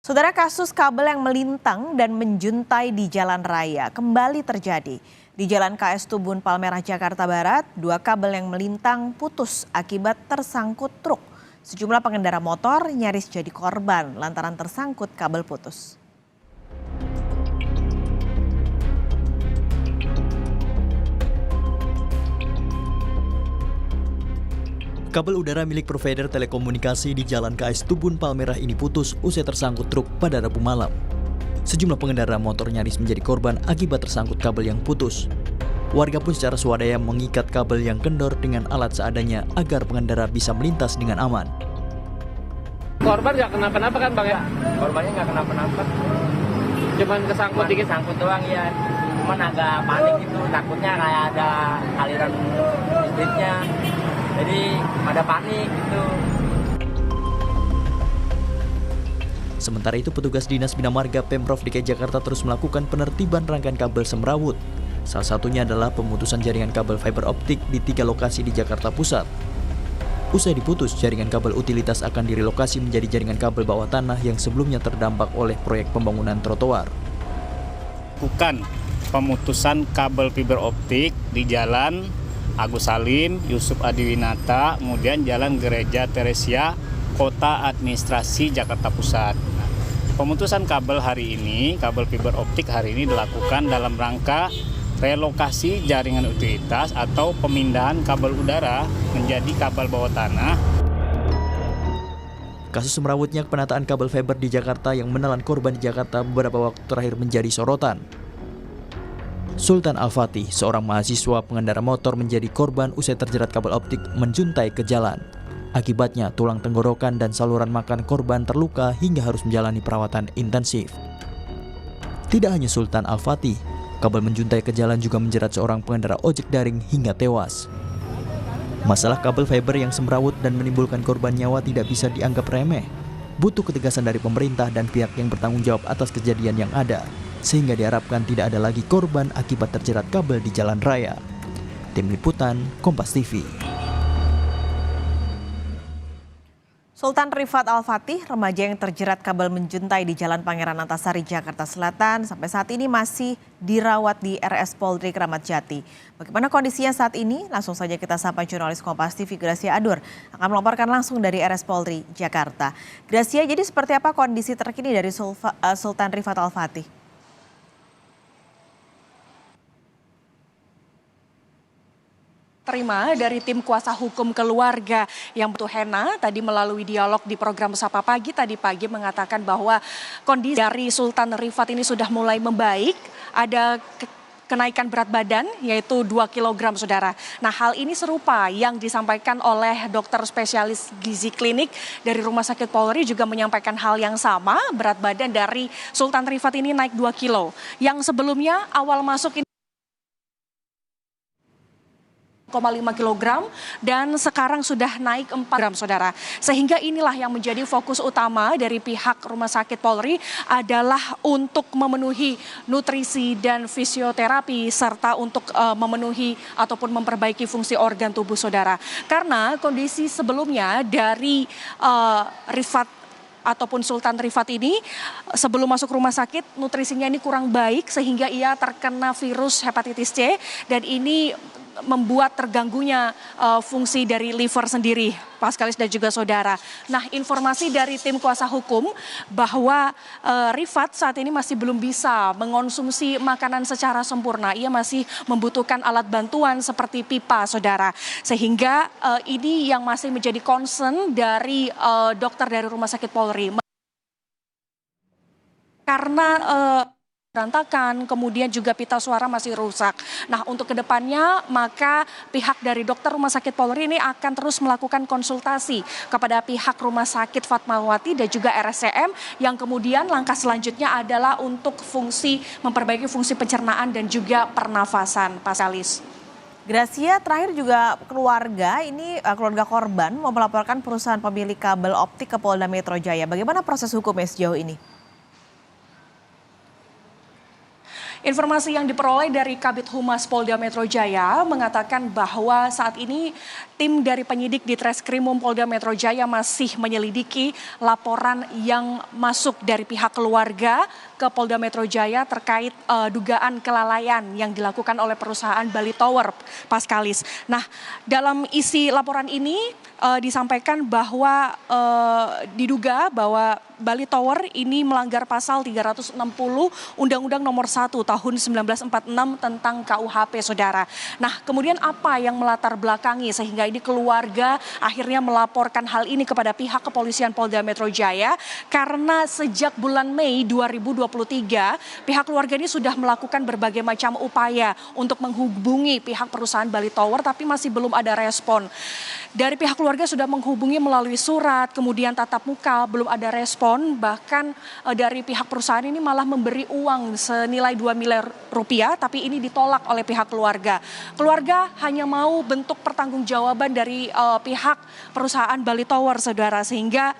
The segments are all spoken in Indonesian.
Saudara, kasus kabel yang melintang dan menjuntai di jalan raya kembali terjadi. Di Jalan KS Tubun Palmerah, Jakarta Barat, 2 kabel yang melintang putus akibat tersangkut truk. Sejumlah pengendara motor nyaris jadi korban lantaran tersangkut kabel putus. Kabel udara milik provider telekomunikasi di Jalan KS Tubun Palmerah ini putus usai tersangkut truk pada Rabu malam. Sejumlah pengendara motor nyaris menjadi korban akibat tersangkut kabel yang putus. Warga pun secara swadaya mengikat kabel yang kendor dengan alat seadanya agar pengendara bisa melintas dengan aman. Korban nggak kenapa-napa kan Bang ya? Korbannya nggak kenapa-napa. Cuman kesangkut dikit. Sangkut doang ya. Cuman agak panik gitu, takutnya kayak ada aliran listriknya. Jadi ada panik gitu. Sementara itu petugas Dinas Bina Marga Pemprov DKI Jakarta terus melakukan penertiban rangkaian kabel semrawut. Salah satunya adalah pemutusan jaringan kabel fiber optik di 3 lokasi di Jakarta Pusat. Usai diputus, jaringan kabel utilitas akan direlokasi menjadi jaringan kabel bawah tanah yang sebelumnya terdampak oleh proyek pembangunan trotoar. Bukan pemutusan kabel fiber optik di Jalan Agus Salim, Yusuf Adiwinata, kemudian Jalan Gereja Teresia, Kota Administrasi Jakarta Pusat. Pemutusan kabel hari ini, kabel fiber optik hari ini dilakukan dalam rangka relokasi jaringan utilitas atau pemindahan kabel udara menjadi kabel bawah tanah. Kasus semrawutnya penataan kabel fiber di Jakarta yang menelan korban di Jakarta beberapa waktu terakhir menjadi sorotan. Sultan Al-Fatih, seorang mahasiswa pengendara motor menjadi korban usai terjerat kabel optik menjuntai ke jalan. Akibatnya tulang tenggorokan dan saluran makan korban terluka hingga harus menjalani perawatan intensif. Tidak hanya Sultan Al-Fatih, kabel menjuntai ke jalan juga menjerat seorang pengendara ojek daring hingga tewas. Masalah kabel fiber yang semrawut dan menimbulkan korban nyawa tidak bisa dianggap remeh. Butuh ketegasan dari pemerintah dan pihak yang bertanggung jawab atas kejadian yang ada, sehingga diharapkan tidak ada lagi korban akibat terjerat kabel di jalan raya. Tim Liputan, Kompas TV. Sultan Rifat Al-Fatih, remaja yang terjerat kabel menjuntai di Jalan Pangeran Antasari, Jakarta Selatan, sampai saat ini masih dirawat di RS Polri Kramat Jati. Bagaimana kondisinya saat ini? Langsung saja kita sapa jurnalis Kompas TV Gracia Adur akan melaporkan langsung dari RS Polri Jakarta. Gracia, jadi seperti apa kondisi terkini dari Sultan Rifat Al-Fatih? Terima dari tim kuasa hukum keluarga yang butuh Hena tadi melalui dialog di program Sapa Pagi tadi pagi mengatakan bahwa kondisi dari Sultan Rifat ini sudah mulai membaik, ada kenaikan berat badan yaitu 2 kg saudara. Nah hal ini serupa yang disampaikan oleh dokter spesialis gizi klinik dari Rumah Sakit Polri juga menyampaikan hal yang sama, berat badan dari Sultan Rifat ini naik 2 kilo. Yang sebelumnya awal masuk ini 5 kg dan sekarang sudah naik 4 gram saudara. Sehingga inilah yang menjadi fokus utama dari pihak Rumah Sakit Polri adalah untuk memenuhi nutrisi dan fisioterapi serta untuk memenuhi ataupun memperbaiki fungsi organ tubuh saudara. Karena kondisi sebelumnya dari Rifat ataupun Sultan Rifat ini sebelum masuk rumah sakit nutrisinya ini kurang baik sehingga ia terkena virus hepatitis C dan ini membuat terganggunya fungsi dari liver sendiri, Pak Skalis dan juga saudara. Nah, informasi dari tim kuasa hukum bahwa Rifat saat ini masih belum bisa mengonsumsi makanan secara sempurna. Ia masih membutuhkan alat bantuan seperti pipa, saudara. Sehingga ini yang masih menjadi concern dari dokter dari Rumah Sakit Polri. Karena berantakan, kemudian juga pita suara masih rusak. Nah untuk kedepannya maka pihak dari dokter Rumah Sakit Polri ini akan terus melakukan konsultasi kepada pihak Rumah Sakit Fatmawati dan juga RSCM yang kemudian langkah selanjutnya adalah untuk memperbaiki fungsi pencernaan dan juga pernafasan, Pak Salis. Gracia, terakhir juga keluarga korban mau melaporkan perusahaan pemilik kabel optik ke Polda Metro Jaya. Bagaimana proses hukumnya sejauh ini? Informasi yang diperoleh dari Kabid Humas Polda Metro Jaya mengatakan bahwa saat ini tim dari penyidik di Treskrimum Polda Metro Jaya masih menyelidiki laporan yang masuk dari pihak keluarga ke Polda Metro Jaya terkait dugaan kelalaian yang dilakukan oleh perusahaan Bali Tower, Paskalis. Nah, dalam isi laporan ini disampaikan bahwa diduga bahwa Bali Tower ini melanggar pasal 360 Undang-Undang Nomor 1 Tahun 1946 tentang KUHP, saudara. Nah, kemudian apa yang melatar belakangi sehingga ini keluarga akhirnya melaporkan hal ini kepada pihak kepolisian Polda Metro Jaya, karena sejak bulan Mei 2023 pihak keluarga ini sudah melakukan berbagai macam upaya untuk menghubungi pihak perusahaan Bali Tower tapi masih belum ada respon. Dari pihak keluarga sudah menghubungi melalui surat, kemudian tatap muka, belum ada respon. Bahkan dari pihak perusahaan ini malah memberi uang senilai 2 miliar rupiah, tapi ini ditolak oleh pihak keluarga. Keluarga hanya mau bentuk pertanggungjawaban dari pihak perusahaan Bali Tower, saudara, sehingga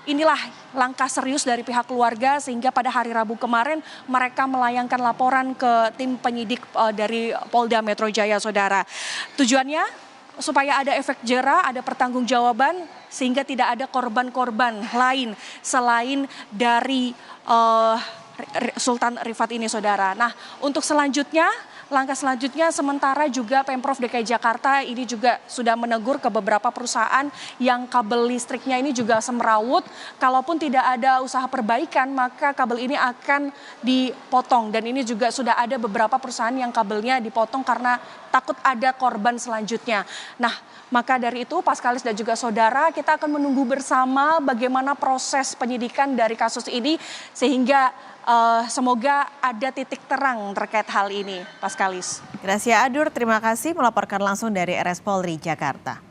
inilah langkah serius dari pihak keluarga sehingga pada hari Rabu kemarin mereka melayangkan laporan ke tim penyidik dari Polda Metro Jaya, saudara. Tujuannya supaya ada efek jera, ada pertanggungjawaban sehingga tidak ada korban-korban lain selain dari Sultan Rifat ini, saudara. Nah, untuk selanjutnya, langkah selanjutnya sementara juga Pemprov DKI Jakarta ini juga sudah menegur ke beberapa perusahaan yang kabel listriknya ini juga semrawut. Kalaupun tidak ada usaha perbaikan, maka kabel ini akan dipotong. Dan ini juga sudah ada beberapa perusahaan yang kabelnya dipotong karena takut ada korban selanjutnya. Nah, maka dari itu Paskalis dan juga saudara, kita akan menunggu bersama bagaimana proses penyidikan dari kasus ini sehingga semoga ada titik terang terkait hal ini, Paskalis. Gracia Adur, terima kasih melaporkan langsung dari RS Polri Jakarta.